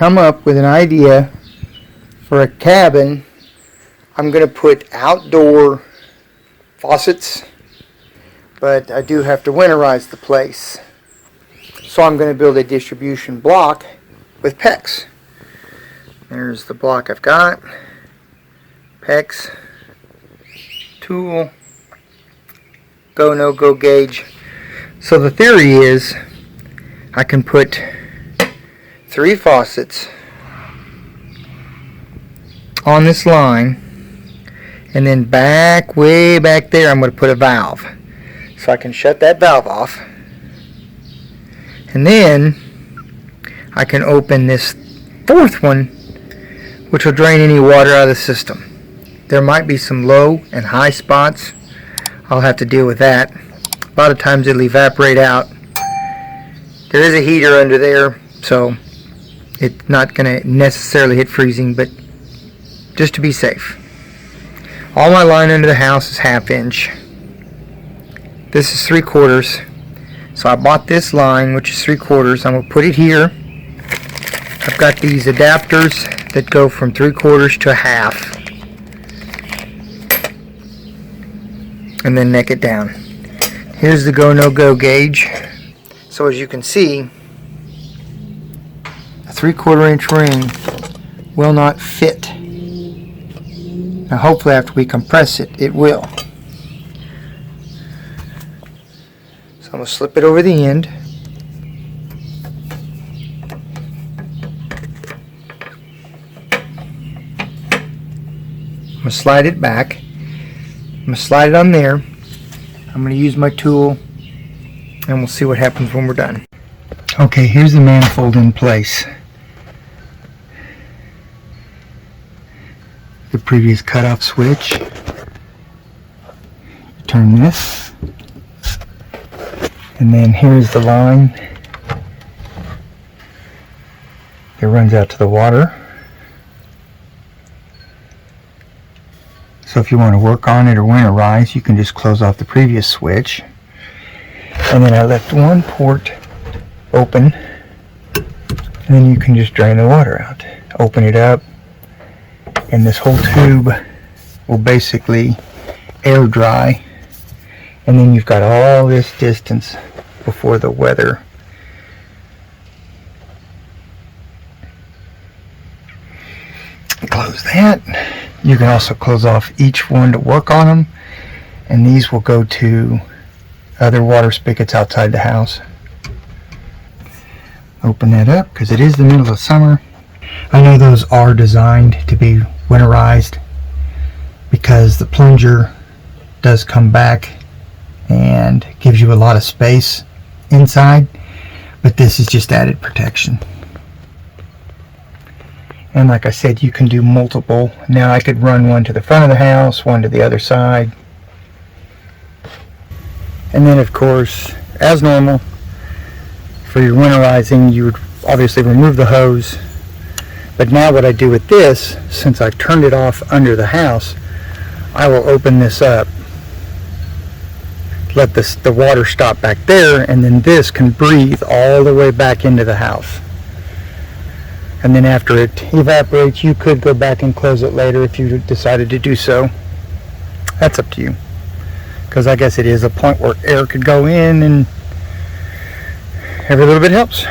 come up with an idea for a cabin. I'm going to put outdoor faucets, but I do have to winterize the place. So I'm going to build a distribution block with PEX. There's the block I've got. PEX, tool, go, no go gauge. So the theory is I can put 3 faucets on this line, and then way back there I'm going to put a valve. So I can shut that valve off, and then I can open this 4th one, which will drain any water out of the system. There might be some low and high spots. I'll have to deal with that. A lot of times it'll evaporate out. There is a heater under there, so it's not going to necessarily hit freezing, but just to be safe. All my line under the house is 1/2 inch. This is 3/4. So I bought this line, which is 3/4. I'm going to put it here. I've got these adapters that go from 3/4 to 1/2. And then neck it down. Here's the go, no go gauge. So as you can see, a 3/4 inch ring will not fit. Now hopefully after we compress it, it will. So I'm going to slip it over the end. I'm going to slide it back. I'm going to slide it on there. I'm going to use my tool, and we'll see what happens when we're done. Okay, here's the manifold in place. The previous cutoff switch. Turn this, and then here's the line that runs out to the water. So if you want to work on it or winterize, you can just close off the previous switch. And then I left one port open, and then you can just drain the water out. Open it up, and this whole tube will basically air dry, and then you've got all this distance before the weather. Close that. You can also close off each one to work on them, and these will go to other water spigots outside the house. Open that up because it is the middle of summer. I know those are designed to be winterized because the plunger does come back and gives you a lot of space inside, but this is just added protection. And like I said, you can do multiple. Now I could run one to the front of the house, one to the other side. And then of course, as normal, for your winterizing, you would obviously remove the hose. But now what I do with this, since I turned it off under the house, I will open this up, let the water stop back there, and then this can breathe all the way back into the house. And then after it evaporates, you could go back and close it later if you decided to do so. That's up to you. Because I guess it is a point where air could go in, and every little bit helps.